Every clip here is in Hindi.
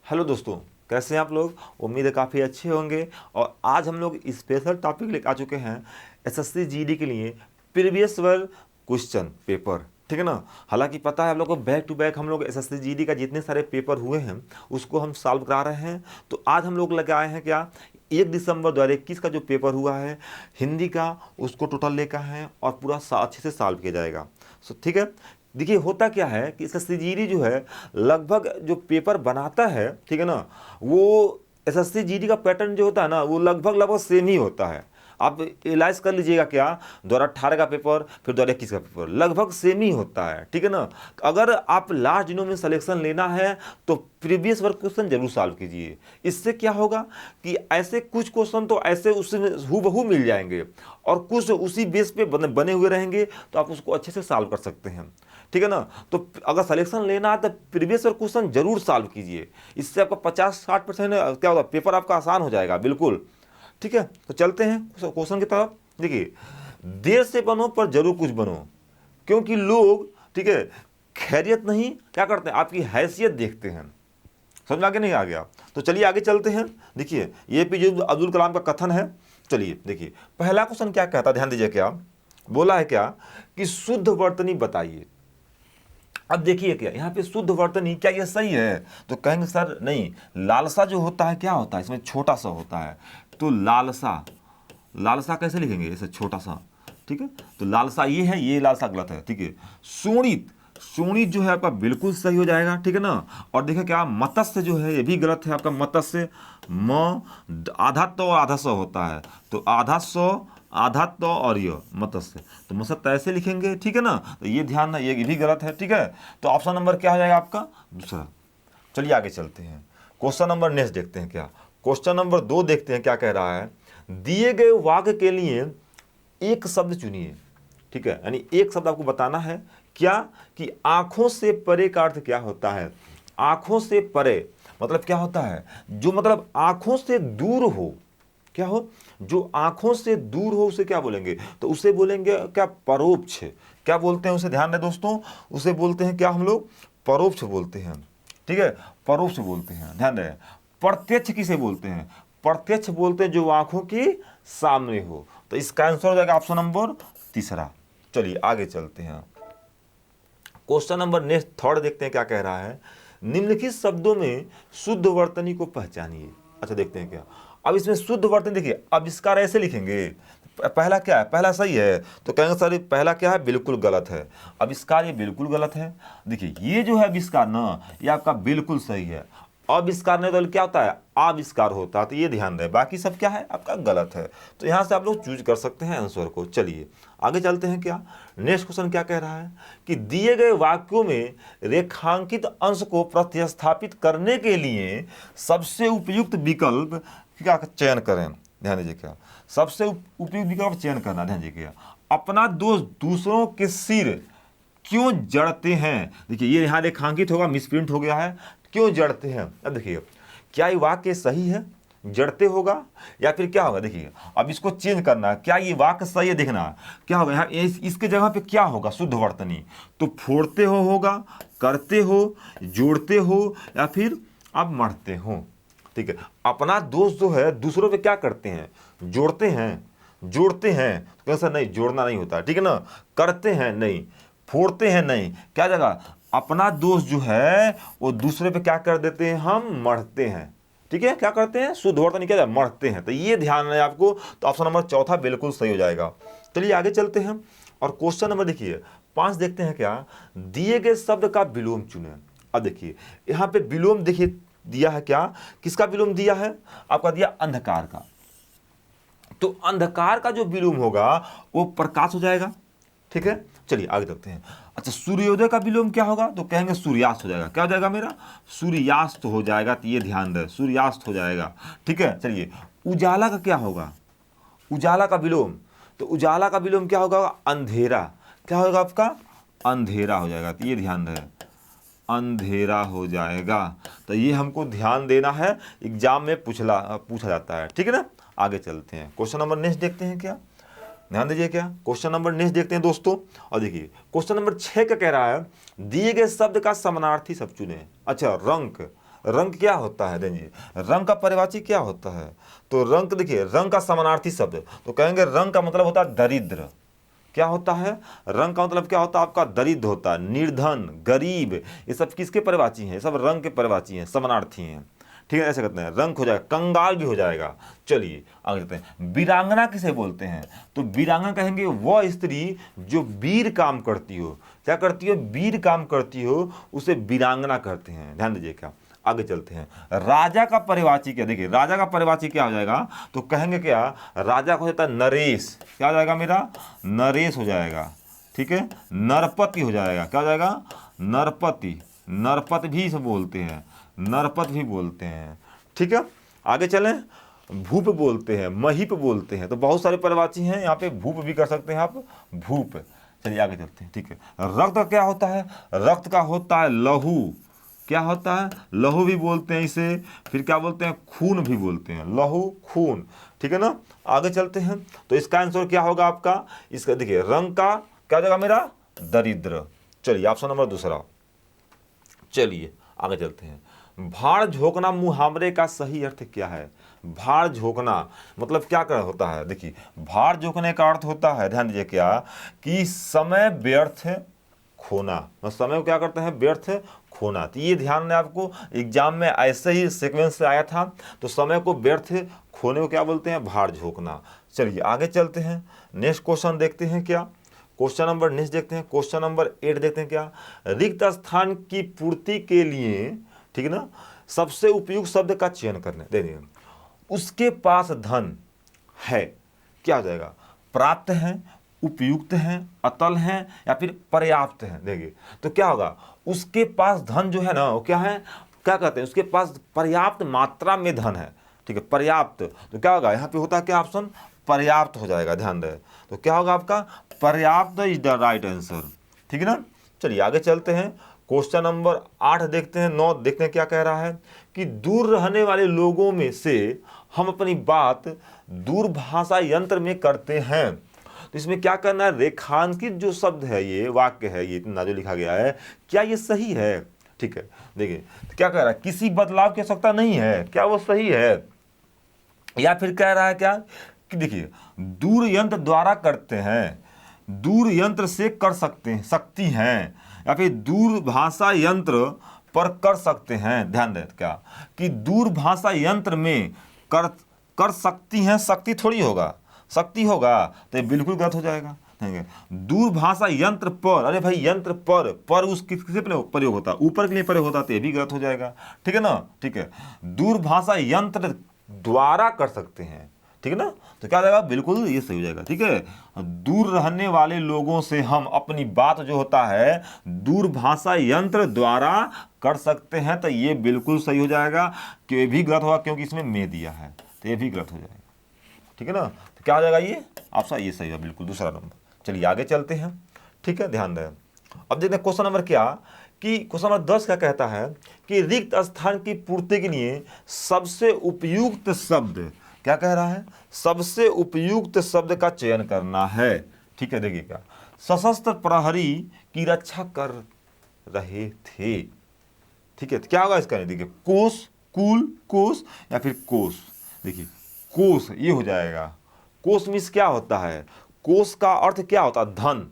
हेलो दोस्तों, कैसे हैं आप लोग। उम्मीद है काफ़ी अच्छे होंगे। और आज हम लोग स्पेशल टॉपिक लेकर आ चुके हैं एसएससी जीडी के लिए प्रीवियस ईयर क्वेश्चन पेपर। ठीक है ना। हालांकि पता है आप लोग को बैक टू बैक हम लोग एसएससी जीडी का जितने सारे पेपर हुए हैं उसको हम सॉल्व करा रहे हैं। तो आज हम लोग लेकर आए हैं क्या, 1 दिसंबर 2021 का जो पेपर हुआ है हिंदी का, उसको टोटल लेकर है और पूरा अच्छे से सॉल्व किया जाएगा। ठीक है। देखिए होता क्या है कि एसएससी जीडी जो है लगभग जो पेपर बनाता है, ठीक है ना, वो एसएससी जीडी का पैटर्न जो होता है ना वो लगभग लगभग सेम ही होता है। आप रियलाइज कर लीजिएगा क्या, 2018 का पेपर फिर 2021 का पेपर लगभग सेम ही होता है। ठीक है ना। अगर आप लास्ट दिनों में सिलेक्शन लेना है तो प्रीवियस वर्क क्वेश्चन जरूर सॉल्व कीजिए। इससे क्या होगा कि ऐसे कुछ क्वेश्चन तो ऐसे उसमें हूबहू मिल जाएंगे और कुछ उसी बेस पे बने हुए रहेंगे, तो आप उसको अच्छे से सॉल्व कर सकते हैं। ठीक है ना। तो अगर सिलेक्शन लेना है तो प्रीवियस ईयर क्वेश्चन जरूर सॉल्व कीजिए। इससे आपका 50-60% क्या होगा, पेपर आपका आसान हो जाएगा बिल्कुल। ठीक है। तो चलते हैं क्वेश्चन की तरफ। देखिए, देर से बनो पर जरूर कुछ बनो, क्योंकि लोग, ठीक है, खैरियत नहीं क्या करते हैं, आपकी हैसियत देखते हैं। समझ में आगे नहीं आ गया। तो चलिए आगे चलते हैं। देखिए एपीजे अब्दुल कलाम का कथन है। चलिए देखिए पहला क्वेश्चन क्या कहता है, ध्यान दीजिए। क्या बोला है, क्या कि शुद्ध वर्तनी बताइए। अब देखिए क्या यहाँ पे शुद्ध वर्तनी, क्या ये सही है? तो कहेंगे सर नहीं, लालसा जो होता है क्या होता है, इसमें छोटा सा होता है। तो लालसा, लालसा कैसे लिखेंगे, ऐसे छोटा सा। ठीक है। तो लालसा ये है, ये लालसा गलत है। ठीक है। शोणित, शोणित जो है आपका बिल्कुल सही हो जाएगा। ठीक है ना। और देखिए क्या मत्स्य जो है ये भी गलत है आपका, मत्स्य म आधा तो और आधा सौ होता है। तो आधा सौ, आधा तो और ये मत्स्य, तो मत्स्य ऐसे लिखेंगे। ठीक है ना। तो ये ध्यान ना, ये भी गलत है। ठीक है। तो ऑप्शन नंबर क्या हो जाएगा आपका, दूसरा। चलिए आगे चलते हैं। क्वेश्चन नंबर नेक्स्ट देखते हैं। क्या क्वेश्चन नंबर 2 देखते हैं, क्या कह रहा है। दिए गए वाक्य के लिए एक शब्द चुनिए। ठीक है। यानी एक शब्द आपको बताना है, क्या कि आंखों से परे का अर्थ क्या होता है। आंखों से परे मतलब क्या होता है, जो मतलब आंखों से दूर हो। क्या हो, जो आंखों से दूर हो उसे क्या बोलेंगे, तो उसे बोलेंगे क्या, परोक्ष। क्या बोलते हैं उसे, ध्यान दें दोस्तों, उसे बोलते हैं क्या हम लोग, परोक्ष बोलते हैं। ठीक है। परोक्ष बोलते हैं, ध्यान दें। प्रत्यक्ष किसे बोलते हैं, प्रत्यक्ष बोलते हैं जो आंखों के सामने हो। तो इसका आंसर हो जाएगा ऑप्शन नंबर तीसरा। चलिए आगे चलते हैं। क्वेश्चन नंबर नेक्स्ट थर्ड देखते हैं, क्या कह रहा है। निम्नलिखित शब्दों में शुद्ध वर्तनी को पहचानिए। अच्छा देखते हैं क्या। अब इसमें शुद्ध वर्तनी देखिए, आविष्कार ऐसे लिखेंगे। पहला क्या है, पहला सही है, तो कहेंगे सर पहला क्या है, बिल्कुल गलत है। आविष्कार ये बिल्कुल गलत है। देखिए ये जो है आविष्कार ना, ये आपका बिल्कुल सही है। आविष्कार नहीं तो क्या होता है, आविष्कार होता है। तो ये ध्यान दें, बाकी सब क्या है आपका गलत है। तो यहाँ से आप लोग चूज कर सकते हैं आंसर को। चलिए आगे चलते हैं। क्या नेक्स्ट क्वेश्चन क्या कह रहा है कि दिए गए वाक्यों में रेखांकित अंश को प्रतिस्थापित करने के लिए सबसे उपयुक्त विकल्प का चयन करें। ध्यान दीजिए। क्या सबसे उपयुक्त विकल्प चयन करना, ध्यान दीजिए। अपना दोस्त दूसरों के सिर क्यों जड़ते हैं। देखिए ये यहाँ रेखांकित होगा, मिसप्रिंट हो गया है, क्यों जड़ते हैं। अब देखिए क्या ये वाक्य सही है, जड़ते होगा या फिर क्या होगा। देखिए अब इसको चेंज करना है, क्या ये वाक्य सही है, देखना क्या होगा यहाँ इसके जगह पे क्या होगा, शुद्ध वर्तनी। तो फोड़ते हो होगा, करते हो, जोड़ते हो, या फिर आप मरते हो। ठीक है। अपना दोस्त जो है दूसरों पे क्या करते हैं, जोड़ते हैं, जोड़ते हैं। तो कैसा नहीं, जोड़ना नहीं होता। ठीक है ना। करते हैं नहीं, फोड़ते हैं नहीं, क्या जगह अपना दोस्त जो है वो दूसरे पे क्या कर देते हैं, हम मरते हैं। ठीक है। क्या करते हैं, शुद्ध वर्तनी क्या, मरते हैं। तो ये ध्यान है आपको। तो ऑप्शन नंबर चौथा बिल्कुल सही हो जाएगा। चलिए आगे चलते हैं और क्वेश्चन नंबर देखिए 5 देखते हैं। क्या दिए गए शब्द का विलोम चुने। अब देखिए यहाँ पे विलोम देखिए दिया है, क्या किसका विलोम दिया है, आपका दिया अंधकार का। तो अंधकार का जो विलोम होगा वो प्रकाश हो जाएगा। ठीक है। चलिए आगे देखते हैं। अच्छा सूर्योदय का विलोम क्या होगा, तो कहेंगे सूर्यास्त हो जाएगा। क्या हो जाएगा मेरा, सूर्यास्त हो जाएगा। तो ये ध्यान दें, सूर्यास्त हो जाएगा। ठीक है। चलिए उजाला का क्या होगा, उजाला का विलोम, तो उजाला का विलोम क्या होगा, अंधेरा। क्या होगा आपका, अंधेरा हो जाएगा। तो ये ध्यान दें, अंधेरा हो जाएगा। तो ये हमको ध्यान देना है, एग्जाम में पूछा जाता है। ठीक है ना। आगे चलते हैं। क्वेश्चन नंबर नेक्स्ट देखते हैं। क्या ध्यान दीजिए। क्या क्वेश्चन नंबर नेक्स्ट देखते हैं दोस्तों। और देखिए क्वेश्चन नंबर 6 का कह रहा है दिए गए शब्द का समानार्थी शब्द चुने। अच्छा रंग, रंग क्या होता है, देखिए रंग का परिभाषी क्या होता है, तो रंग देखिए रंग का समानार्थी शब्द, तो कहेंगे रंग का मतलब होता है दरिद्र। क्या होता है, रंग का मतलब क्या होता है आपका, दरिद्र होता है, निर्धन, गरीब, ये सब किसके परिभाषी हैं, ये सब रंग के परिभाषी हैं, समानार्थी हैं। ठीक है, ऐसे कहते हैं, रंग हो जाएगा, कंगाल भी हो जाएगा। चलिए आगे चलते हैं, वीरांगना किसे बोलते हैं, तो वीरांगना कहेंगे वह स्त्री जो वीर काम करती हो, क्या करती हो, वीर काम करती हो, उसे वीरांगना कहते हैं। ध्यान दीजिए, क्या आगे चलते हैं, राजा का परिवाची क्या, देखिए राजा का परिवाची क्या हो जाएगा, तो कहेंगे क्या, राजा को हो जाता है नरेश, क्या हो जाएगा मेरा, नरेश हो जाएगा। ठीक है, नरपति हो जाएगा, क्या हो जाएगा, नरपति, नरपत भी इसे बोलते हैं, नरपत भी बोलते हैं। ठीक है, आगे चलें, भूप बोलते हैं, महीप बोलते हैं, तो बहुत सारे परिवाची हैं, यहाँ पे भूप भी कर सकते हैं आप, भूप। चलिए आगे चलते हैं। ठीक है, रक्त का क्या होता है, रक्त का होता है लहू, क्या होता है, लहू भी बोलते हैं इसे, फिर क्या बोलते हैं, खून भी बोलते हैं, लहू खून। ठीक है ना, आगे चलते हैं, तो इसका आंसर क्या होगा आपका, इसका देखिए रंग का क्या हो जाएगा मेरा, दरिद्र। चलिए ऑप्शन नंबर दूसरा। चलिए आगे चलते हैं, भाड़ झोंकना मुहावरे का सही अर्थ क्या है, भाड़ झोंकना मतलब क्या कर होता है, देखिए भाड़ झोंकने का अर्थ होता है, ध्यान दीजिए क्या, कि समय व्यर्थ खोना, समय को क्या करते हैं, व्यर्थ खोना। तो ये ध्यान दें, आपको एग्जाम में ऐसे ही सीक्वेंस से आया था, तो समय को व्यर्थ खोने को क्या बोलते हैं, भाड़ झोंकना। चलिए आगे चलते हैं, नेक्स्ट क्वेश्चन देखते हैं, क्या क्वेश्चन नंबर नेक्स्ट देखते हैं, क्वेश्चन नंबर 8 देखते हैं, क्या रिक्त स्थान की पूर्ति के लिए, ठीक है ना, सबसे उपयुक्त शब्द का चयन करना, देखिए उसके पास धन है, क्या हो जाएगा, प्राप्त है, उपयुक्त है, अतल है, या फिर पर्याप्त है। देखिए तो क्या होगा, उसके पास धन जो है ना, वो क्या है, क्या कहते हैं, उसके पास पर्याप्त मात्रा में धन है। ठीक है, पर्याप्त, तो क्या होगा, यहाँ पे होता है क्या ऑप्शन, पर्याप्त हो जाएगा, ध्यान दें, तो क्या होगा आपका, पर्याप्त इज द राइट आंसर। ठीक है ना, चलिए आगे चलते हैं, क्वेश्चन नंबर 8 देखते हैं, 9 देखते हैं, क्या कह रहा है, कि दूर रहने वाले लोगों में से हम अपनी बात दूरभाषा यंत्र में करते हैं। तो इसमें क्या करना है, रेखांकित जो शब्द है, ये वाक्य है, ये इतना जो लिखा गया है, क्या ये सही है। ठीक है, देखिए तो क्या कह रहा है, किसी बदलाव की आवश्यकता नहीं है, क्या वो सही है, या फिर कह रहा है क्या, कि देखिए दूर यंत्र द्वारा करते हैं, दूर यंत्र से कर सकती हैं, या फिर दूर भाषा यंत्र पर कर सकते हैं। ध्यान दें क्या, कि दूर भाषा यंत्र में कर सकती हैं, शक्ति थोड़ी होगा, शक्ति होगा तो ये बिल्कुल गलत हो जाएगा। दूर भाषा यंत्र पर, अरे भाई यंत्र पर उस किससे प्रयोग होता है, ऊपर के लिए प्रयोग होता है, तो ये भी गलत हो जाएगा। ठीक है ना, ठीक है, दूर भाषा यंत्र द्वारा कर सकते हैं, ठीक है ना, तो क्या हो जाएगा, बिल्कुल ये सही हो जाएगा। ठीक है, दूर रहने वाले लोगों से हम अपनी बात जो होता है दूर भाषा यंत्र द्वारा कर सकते हैं, तो ये बिल्कुल सही हो जाएगा, कि ये भी गलत होगा क्योंकि इसमें में दिया है, तो ये भी गलत हो जाएगा। ठीक है ना, तो क्या हो जाएगा, ये ऑप्शन ये सही है, बिल्कुल दूसरा नंबर। चलिए आगे चलते हैं। ठीक है, ध्यान दें, अब देखते हैं क्वेश्चन नंबर क्या, कि क्वेश्चन नंबर 10 क्या कहता है, कि रिक्त स्थान की पूर्ति के लिए सबसे उपयुक्त शब्द, क्या कह रहा है, सबसे उपयुक्त शब्द का चयन करना है। ठीक है, देखिए क्या, सशस्त्र प्रहरी की रक्षा कर रहे थे। ठीक है, तो क्या होगा इसका, देखिए कोष, कुल, कोष, या फिर कोष। देखिए कोष ये हो जाएगा, कोष मीन्स क्या होता है, कोष का अर्थ क्या होता है, धन।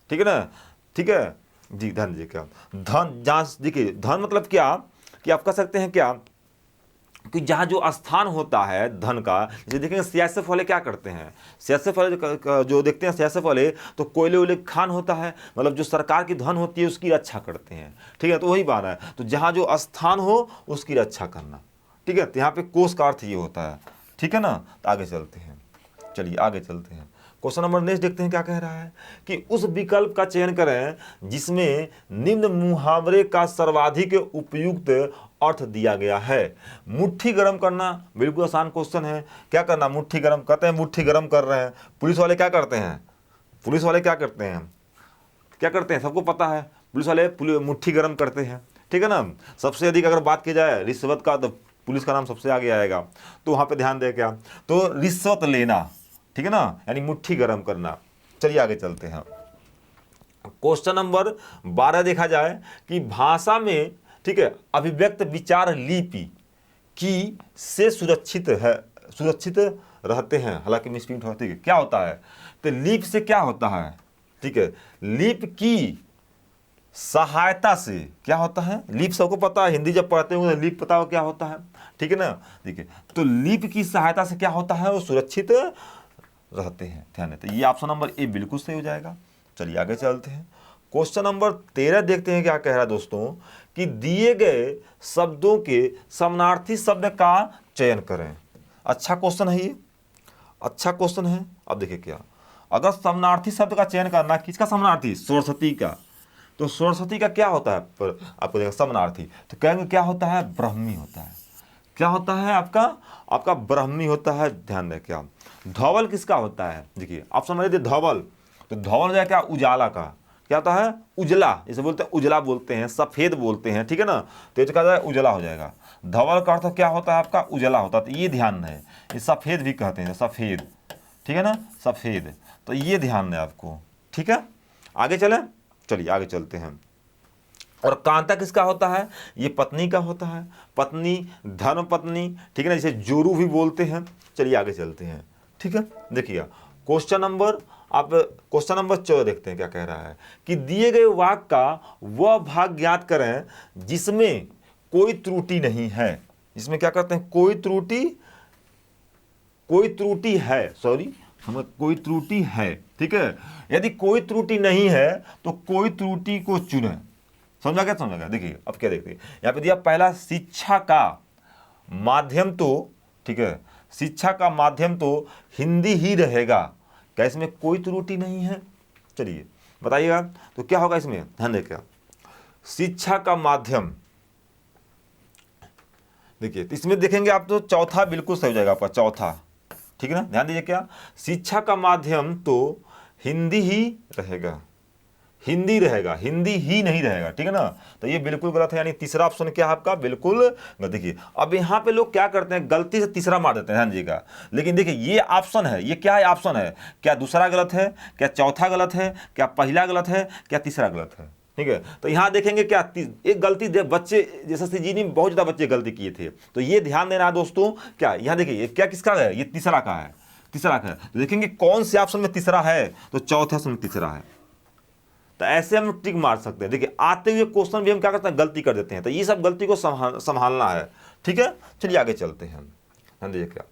ठीक है ना, ठीक है जी, धन जी, क्या धन, जहाँ देखिए धन मतलब क्या, कि आप कह सकते हैं क्या, कि जहाँ जो स्थान होता है धन का, जैसे देखेंगे सियासत वाले क्या करते हैं, सियासत वाले जो देखते हैं सियासत वाले, तो कोयले वोले खान होता है, मतलब जो सरकार की धन होती है उसकी रक्षा करते हैं। ठीक है, तो वही बात है, तो जहाँ जो स्थान हो उसकी रक्षा करना। ठीक है, तो यहाँ पे कोष का अर्थ ये होता है। ठीक है ना, तो आगे चलते हैं, चलिए आगे चलते हैं, क्वेश्चन नंबर नेक्स्ट देखते हैं, क्या कह रहा है, कि उस विकल्प का चयन करें जिसमें निम्न मुहावरे का सर्वाधिक उपयुक्त अर्थ दिया गया है। मुट्ठी गर्म करना, बिल्कुल आसान क्वेश्चन है, क्या करना, मुट्ठी गर्म, कहते हैं मुट्ठी गर्म कर रहे हैं, पुलिस वाले क्या करते हैं, पुलिस वाले क्या करते हैं, क्या करते हैं, सबको पता है, पुलिस वाले मुट्ठी गर्म करते हैं। ठीक है ना, सबसे अधिक अगर बात की जाए रिश्वत का, तो पुलिस का नाम सबसे आगे आएगा, तो वहाँ पे ध्यान दे क्या, तो रिश्वत लेना, ठीक है ना, यानी मुट्ठी गर्म करना। चलिए आगे चलते हैं, क्वेश्चन नंबर 12 देखा जाए, कि भाषा में ठीक है, अभिव्यक्त विचार लिपि की से सुरक्षित रहते हैं, हालांकि मिसप्रिंट होती है, क्या होता है, तो लीप से क्या होता है, ठीक है, लीप की सहायता से क्या होता है, लीप सबको पता है, हिंदी जब पढ़ते हो लीप पता हो क्या होता है, ठीक है ना, देखिए, तो लीप की सहायता से क्या होता है, वो सुरक्षित रहते हैं, ध्यान देते। ये ऑप्शन नंबर ए बिल्कुल सही हो जाएगा। चलिए आगे चलते हैं, क्वेश्चन नंबर 13 देखते हैं क्या कह रहा है दोस्तों, कि दिए गए शब्दों के समानार्थी शब्द का चयन करें। अच्छा क्वेश्चन है ये, अच्छा क्वेश्चन है। अब देखिए क्या, अगर समानार्थी शब्द का चयन करना, किसका समानार्थी, सरस्वती का, तो सरस्वती का क्या होता है, पर आपको देखा समानार्थी, तो कहेंगे क्या होता है, ब्राह्मी होता है, क्या होता है आपका ब्राह्मी होता है। ध्यान दें क्या, धवल किसका होता है, देखिए आप समझ लीजिए धवल, तो धवल हो जाए क्या, उजाला का, क्या होता है, उजला, जैसे बोलते हैं उजला बोलते हैं, सफेद बोलते हैं, ठीक है ना, तो ये कहा उजला हो जाएगा। धवल का अर्थ क्या होता है आपका, उजला होता है, तो ये ध्यान है, ये सफेद भी कहते हैं, सफेद, ठीक है ना, सफेद, तो ये ध्यान है आपको, ठीक है। आगे चले, चलिए आगे चलते हैं। और कांता किसका होता है, ये पत्नी का होता है, पत्नी, धर्म पत्नी, ठीक है ना, जैसे जोरू भी बोलते हैं। चलिए आगे चलते हैं, ठीक है। देखिए क्वेश्चन नंबर 14 देखते हैं क्या कह रहा है, कि दिए गए वाक्य का वह भाग ज्ञात करें जिसमें कोई त्रुटि नहीं है। इसमें क्या करते हैं, कोई त्रुटि है, सॉरी, हमें कोई त्रुटि है, ठीक है। यदि कोई त्रुटि नहीं है तो कोई त्रुटि को चुने। समझा क्या, देखिए अब क्या देखते हैं, यहाँ पे दिया पहला, शिक्षा का माध्यम तो, ठीक है, शिक्षा का माध्यम तो हिंदी ही रहेगा, क्या इसमें कोई त्रुटि नहीं है। चलिए बताइएगा तो क्या होगा इसमें, ध्यान देखिए, शिक्षा का माध्यम, देखिए तो इसमें देखेंगे आप तो चौथा बिल्कुल सही हो जाएगा आपका, चौथा, ठीक है ना, ध्यान दीजिए क्या, शिक्षा का माध्यम तो हिंदी ही रहेगा, हिंदी रहेगा, हिंदी ही नहीं रहेगा, ठीक है ना, तो ये बिल्कुल गलत है, यानी तीसरा ऑप्शन क्या है आपका, बिल्कुल गलत। देखिए अब यहाँ पे लोग क्या करते हैं, गलती से तीसरा मार देते हैं, ध्यान दीजिएगा, लेकिन देखिए ये ऑप्शन है, ये क्या है, ऑप्शन है, क्या दूसरा गलत है, क्या चौथा गलत है, क्या पहला गलत है, क्या तीसरा गलत है, ठीक है। तो यहाँ देखेंगे क्या, एक गलती बच्चे जैसे सीजीनी में बहुत ज़्यादा बच्चे गलती किए थे, तो ये ध्यान देना है दोस्तों, क्या यहाँ देखिए क्या किसका है, ये तीसरा का है, तीसरा का है, तो देखेंगे कौन से ऑप्शन में तीसरा है, तो चौथे ऑप्शन में तीसरा है, तो ऐसे हम टिक मार सकते हैं। देखिए आते हुए क्वेश्चन भी हम क्या करते हैं, गलती कर देते हैं, तो ये सब गलती को संभालना है, ठीक है। चलिए आगे चलते हैं, ध्यान दीजिए क्या,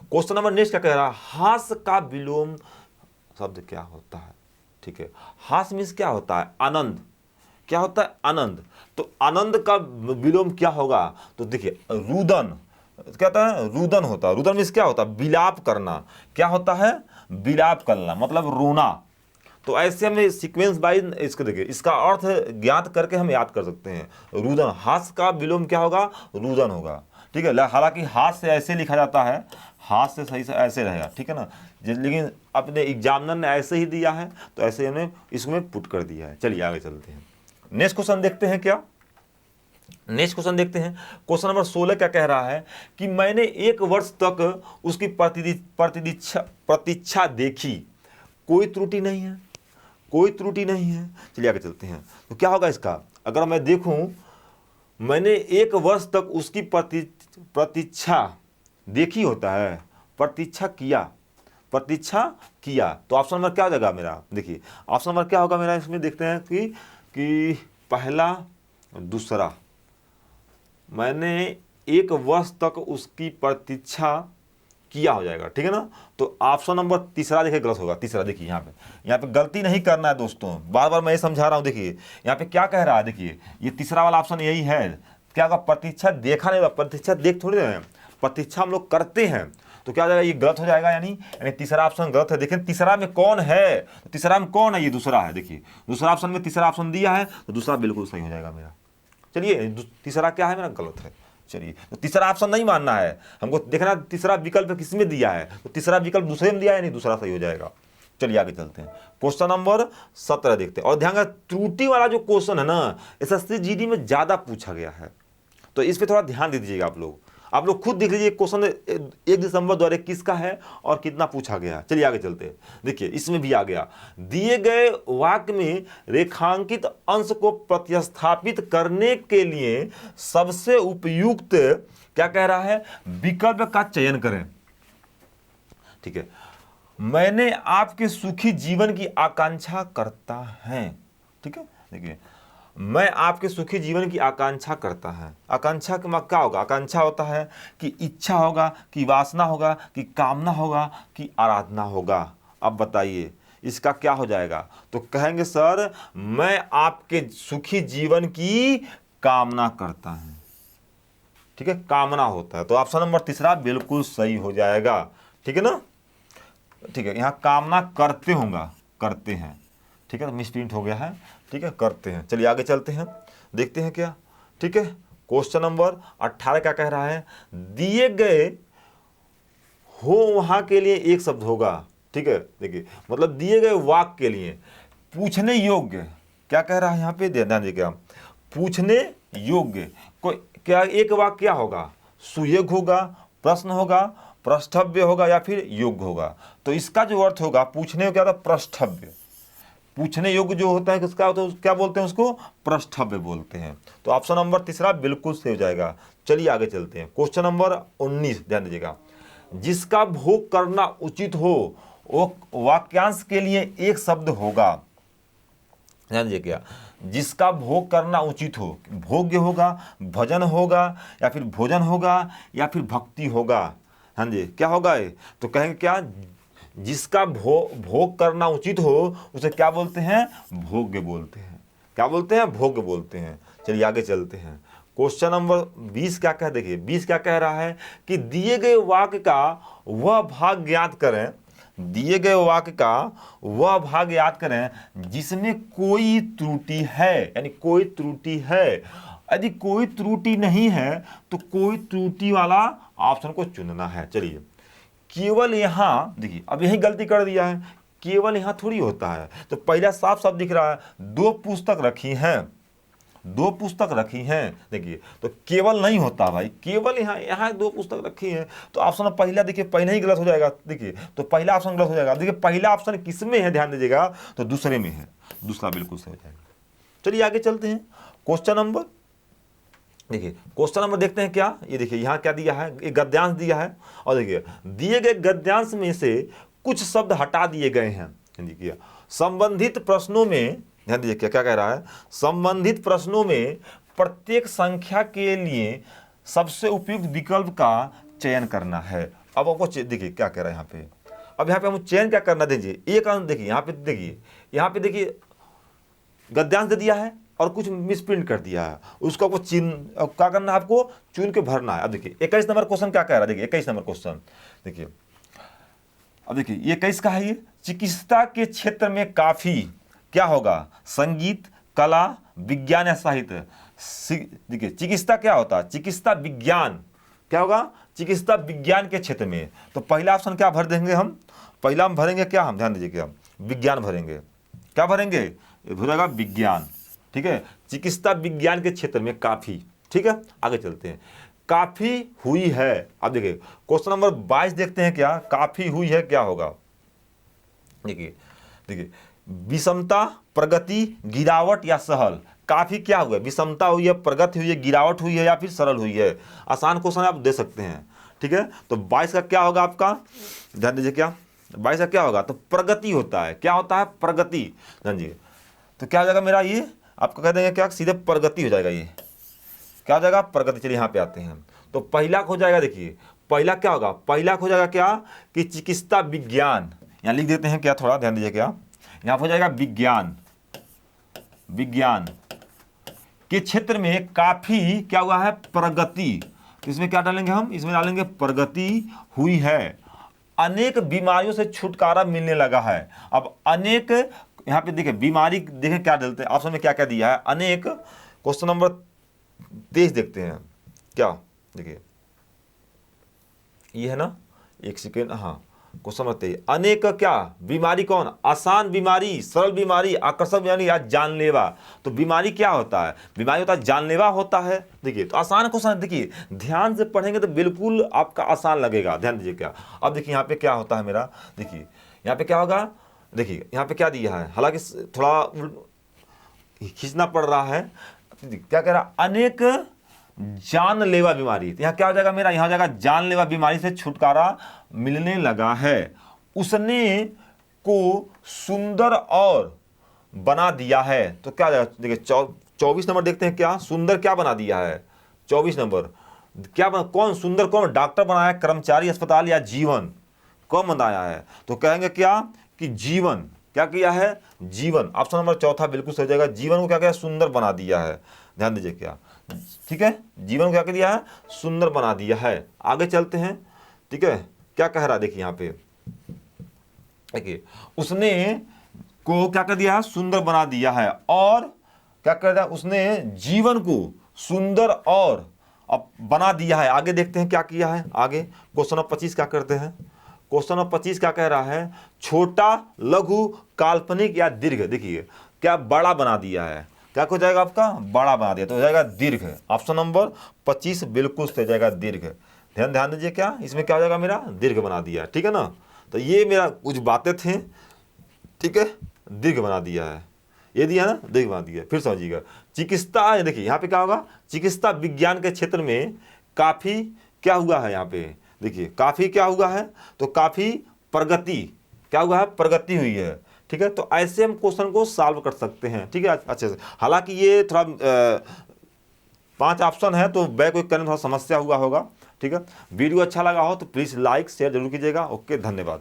क्वेश्चन नंबर नेक्स्ट क्या कह रहा है, हास्य का विलोम शब्द क्या होता है, ठीक है, हास्य मीन्स क्या होता है, आनंद, क्या होता है, आनंद, तो आनंद का विलोम क्या होगा, तो देखिए रुदन, क्या होता है, रुदन होता है, रुदन मीन्स क्या होता है, विलाप करना, क्या होता है, विलाप करना मतलब रोना। तो ऐसे हमें सीक्वेंस वाइज इसको देखिए, इसका अर्थ ज्ञात करके हम याद कर सकते हैं, रुदन, हास्य का विलोम क्या होगा, रुदन होगा, ठीक है। हालांकि हाथ से ऐसे लिखा जाता है, हाथ से सही से ऐसे रहेगा, ठीक है ना, लेकिन अपने एग्जामिनर ने ऐसे ही दिया है, तो ऐसे हमने इसमें पुट कर दिया है। चलिए आगे चलते हैं, नेक्स्ट क्वेश्चन देखते हैं क्या, नेक्स्ट क्वेश्चन देखते हैं, क्वेश्चन नंबर 16 क्या कह रहा है, कि मैंने 1 वर्ष तक उसकी प्रतीक्षा देखी, कोई त्रुटि नहीं है, कोई त्रुटि नहीं है। चलिए आगे चलते हैं, तो क्या होगा इसका, अगर मैं देखूं मैंने 1 वर्ष तक उसकी प्रतीक्षा देखी होता है, प्रतीक्षा किया, तो ऑप्शन नंबर क्या हो जाएगा मेरा, देखिए ऑप्शन नंबर क्या होगा मेरा, इसमें देखते हैं कि पहला, दूसरा, मैंने 1 वर्ष तक उसकी प्रतीक्षा किया हो जाएगा, ठीक है ना। तो ऑप्शन नंबर तीसरा देखिए गलत होगा, तीसरा देखिए यहाँ पे गलती नहीं करना है दोस्तों, बार बार मैं ये समझा रहा हूँ। देखिए यहाँ पे क्या कह रहा है, देखिए ये तीसरा वाला ऑप्शन यही है, क्या होगा, प्रतीक्षा देखा नहीं, प्रतीक्षा देख थोड़ी रहे हैं, प्रतीक्षा हम लोग करते हैं, तो क्या हो जाएगा, ये गलत हो जाएगा, यानी तीसरा ऑप्शन गलत है। देखिए तीसरा में कौन है, तो तीसरा में कौन है, ये दूसरा है, देखिए दूसरा ऑप्शन में तीसरा ऑप्शन दिया है, तो दूसरा बिल्कुल सही हो जाएगा मेरा। चलिए तीसरा क्या है मेरा, गलत है। चलिए तो तीसरा ऑप्शन नहीं मानना है हमको, देखना तीसरा विकल्प किसमें दिया है, तो तीसरा विकल्प दूसरे में दिया है, नहीं दूसरा सही हो जाएगा। चलिए आगे चलते हैं, क्वेश्चन नंबर 17 देखते हैं। और ध्यान रखना त्रुटि वाला जो क्वेश्चन है ना, एसएससी जीडी में ज़्यादा पूछा गया है, तो इस पर थोड़ा ध्यान दे दीजिएगा आप लोग। आप लोग खुद देख लीजिए क्वेश्चन 1 दिसंबर 2021 का है और कितना पूछा गया। चलिए आगे चलते हैं। देखिए इसमें भी आ गया, दिए गए वाक्य में रेखांकित अंश को प्रतिस्थापित करने के लिए सबसे उपयुक्त क्या कह रहा है, विकल्प का चयन करें। ठीक है, मैंने आपके सुखी जीवन की आकांक्षा करता है। ठीक है, देखिए मैं आपके सुखी जीवन की आकांक्षा करता है। आकांक्षा का क्या होगा, आकांक्षा होता है कि इच्छा होगा, कि वासना होगा, कि कामना होगा, कि आराधना होगा। अब बताइए इसका क्या हो जाएगा, तो कहेंगे सर मैं आपके सुखी जीवन की कामना करता हूं। ठीक है, कामना होता है, तो ऑप्शन नंबर तीसरा बिल्कुल सही हो जाएगा। ठीक है ना, ठीक है, यहाँ कामना करते होगा, करते हैं। ठीक है, मिसप्रिंट हो गया है। ठीक है, करते हैं। चलिए आगे चलते हैं, देखते हैं क्या। ठीक है, क्वेश्चन नंबर 18 क्या कह रहा है, दिए गए हो वहां के लिए एक शब्द होगा। ठीक है, देखिए मतलब दिए गए वाक्य के लिए पूछने योग्य क्या कह रहा है यहाँ पे, ध्यान दीजिएगा, पूछने योग्य कोई क्या एक वाक्य क्या होगा, सुयोग होगा, प्रश्न होगा, प्रष्टव्य होगा या फिर योग्य होगा। तो इसका जो अर्थ होगा पूछने क्या था, प्रष्टव्य। पूछने योग्य जो होता है किसका होता है, क्या बोलते हैं उसको, प्रष्टव्य बोलते हैं। तो ऑप्शन नंबर तीसरा बिल्कुल सही हो जाएगा। चलिए आगे चलते हैं, क्वेश्चन नंबर 19 ध्यान दीजिएगा, जिसका भोग करना उचित हो वो वाक्यांश के लिए एक शब्द होगा। ध्यान दीजिए, क्या जिसका भोग करना उचित हो, भोग्य होगा, भजन होगा या फिर भोजन होगा या फिर भक्ति होगा। हाँ जी, क्या होगा ये, तो कहेंगे क्या, जिसका भोग करना उचित हो उसे क्या बोलते हैं, भोग्य बोलते हैं। क्या बोलते हैं, भोग्य बोलते हैं। चलिए आगे चलते हैं, क्वेश्चन नंबर 20 क्या कह, देखिए 20 क्या कह रहा है कि दिए गए वाक्य का वह भाग ज्ञात करें, दिए गए वाक्य का वह भाग याद करें जिसमें कोई त्रुटि है, यानी कोई त्रुटि है। यदि कोई त्रुटि नहीं है तो कोई त्रुटि वाला ऑप्शन को चुनना है। चलिए केवल यहाँ देखिए, अब यही गलती कर दिया है, केवल यहाँ थोड़ी होता है। तो पहला साफ साफ दिख रहा है, 2 पुस्तक रखी हैं, 2 पुस्तक रखी हैं। देखिए तो केवल नहीं होता भाई, केवल यहाँ 2 पुस्तक रखी हैं, तो ऑप्शन पहला देखिए पहले ही गलत हो जाएगा। देखिए तो पहला ऑप्शन गलत हो जाएगा। देखिए पहला ऑप्शन किस में है, ध्यान दीजिएगा, तो दूसरे में है, दूसरा बिल्कुल सही हो जाएगा। चलिए आगे चलते हैं, क्वेश्चन नंबर देखिए, क्वेश्चन नंबर देखते हैं क्या, ये देखिए यहाँ क्या दिया है, एक गद्यांश दिया है और देखिए दिए गए गद्यांश में से कुछ शब्द हटा दिए गए हैं। देखिए संबंधित प्रश्नों में, ध्यान दीजिए क्या क्या कह रहा है, संबंधित प्रश्नों में प्रत्येक संख्या के लिए सबसे उपयुक्त विकल्प का चयन करना है। अब आपको देखिए क्या कह रहा है यहाँ पे, अब यहाँ पे हम चयन क्या करना, दीजिए एक अंश देखिए यहाँ पे, देखिए यहाँ पे देखिए गद्यांश दे दिया है और कुछ मिसप्रिंट कर दिया है, उसको आपको क्या करना है, आपको चुन के भरना है। अब देखिए 21 नंबर क्वेश्चन क्या कह रहा है, देखिए 21 नंबर क्वेश्चन देखिए, अब देखिए ये 21 का है, ये चिकित्सा के क्षेत्र में काफी क्या होगा, संगीत, कला, विज्ञान या साहित्य। देखिए चिकित्सा क्या होता है, चिकित्सा विज्ञान, क्या होगा, चिकित्सा विज्ञान के क्षेत्र में। तो पहला ऑप्शन क्या भर देंगे हम, पहला हम भरेंगे क्या, हम ध्यान दीजिएगा विज्ञान भरेंगे। क्या भरेंगे, भरेगा विज्ञान। ठीक है, चिकित्सा विज्ञान के क्षेत्र में काफी। ठीक है, आगे चलते हैं, काफी हुई है। अब देखिए क्वेश्चन नंबर 22 देखते हैं, क्या काफी हुई है क्या होगा। देखिए देखिए विषमता, प्रगति, गिरावट या सरल। काफी क्या हुआ, विषमता हुई है, प्रगति हुई है, गिरावट हुई है या फिर सरल हुई है। आसान क्वेश्चन आप दे सकते हैं। ठीक है, तो 22 का क्या होगा आपका, ध्यान दीजिए, क्या 22 का क्या होगा, तो प्रगति होता है। क्या होता है, प्रगति। ध्यान दीजिए, तो क्या हो जाएगा मेरा, ये आपको कह देंगे क्या, सीधे प्रगति हो जाएगा, ये क्या हो जाएगा, प्रगति। चलिए यहाँ पे आते हैं, तो पहला हो जाएगा, देखिए पहला क्या होगा, पहला हो जाएगा क्या, कि चिकित्सा विज्ञान, यहाँ लिख देते हैं क्या, थोड़ा ध्यान दीजिए, क्या यहाँ हो जाएगा विज्ञान, विज्ञान के क्षेत्र में काफी क्या हुआ है, प्रगति। तो इसमें क्या डालेंगे हम, इसमें डालेंगे प्रगति हुई है, अनेक बीमारियों से छुटकारा मिलने लगा है। अब अनेक यहाँ पे देखिए बीमारी, देखें क्या डालते हैं ऑप्शन में, क्या क्या दिया है, अनेक। क्वेश्चन नंबर 23 देखते हैं क्या, देखिए ये है ना, एक सेकेंड, हाँ क्वेश्चन नंबर 23, अनेक क्या बीमारी कौन, आसान बीमारी, सरल बीमारी, आकर्षक बीमारी या जानलेवा। तो बीमारी क्या होता है, बीमारी होता है जानलेवा होता है। देखिए तो आसान क्वेश्चन, देखिए ध्यान से पढ़ेंगे तो बिल्कुल आपका आसान लगेगा, ध्यान दीजिए क्या। अब देखिए यहाँ पे क्या होता है मेरा, देखिए यहाँ पे क्या होगा, देखिए यहाँ पे क्या दिया है, हालांकि थोड़ा खींचना पड़ रहा है, क्या कह रहा, अनेक जानलेवा बीमारी। तो यहाँ क्या हो जाएगा मेरा, यहाँ हो जाएगा जानलेवा बीमारी से छुटकारा मिलने लगा है, उसने को सुंदर और बना दिया है। तो क्या हो जाएगा, देखिए 24 नंबर देखते हैं, क्या सुंदर क्या बना दिया है, 24 नंबर क्या बना, कौन सुंदर, कौन डॉक्टर बनाया, कर्मचारी अस्पताल या जीवन, कौन बनाया है। तो कहेंगे क्या कि जीवन, क्या किया है, जीवन। ऑप्शन नंबर चौथा बिल्कुल सही हो जाएगा, जीवन को क्या किया, सुंदर बना दिया है। ध्यान दीजिए क्या, ठीक है, जीवन को क्या कर दिया है, सुंदर बना दिया है। आगे चलते हैं, ठीक है, क्या कह रहा है, देखिए यहाँ पे देखिए, उसने को क्या कर दिया है, सुंदर बना दिया है, और क्या कर दिया, उसने जीवन को सुंदर और अब बना दिया है। आगे देखते हैं क्या किया है, आगे क्वेश्चन नंबर 25 क्या करते हैं, क्वेश्चन नंबर 25 क्या कह रहा है, छोटा, लघु, काल्पनिक या दीर्घ। देखिए क्या बड़ा बना दिया है, क्या हो जाएगा आपका, बड़ा बना दिया, तो हो जाएगा दीर्घ। ऑप्शन नंबर 25 बिल्कुल सही जाएगा, दीर्घ। ध्यान दीजिए क्या, इसमें क्या हो जाएगा मेरा, दीर्घ बना दिया, ठीक है ना। तो ये मेरा कुछ बातें थे, ठीक है, दीर्घ बना दिया है, ये दिया ना, दीर्घ बना दिया। फिर समझिएगा, चिकित्सा, देखिए यहाँ पे क्या होगा, चिकित्सा विज्ञान के क्षेत्र में काफ़ी क्या हुआ है, यहाँ पे देखिए काफ़ी क्या हुआ है, तो काफ़ी प्रगति, क्या हुआ है, प्रगति हुई है, ठीक है। तो ऐसे हम क्वेश्चन को सॉल्व कर सकते हैं, ठीक है, अच्छे से। हालांकि ये थोड़ा 5 ऑप्शन है, तो बैक करने में थोड़ा समस्या हुआ होगा, ठीक है। वीडियो अच्छा लगा हो तो प्लीज़ लाइक शेयर जरूर कीजिएगा। ओके, धन्यवाद।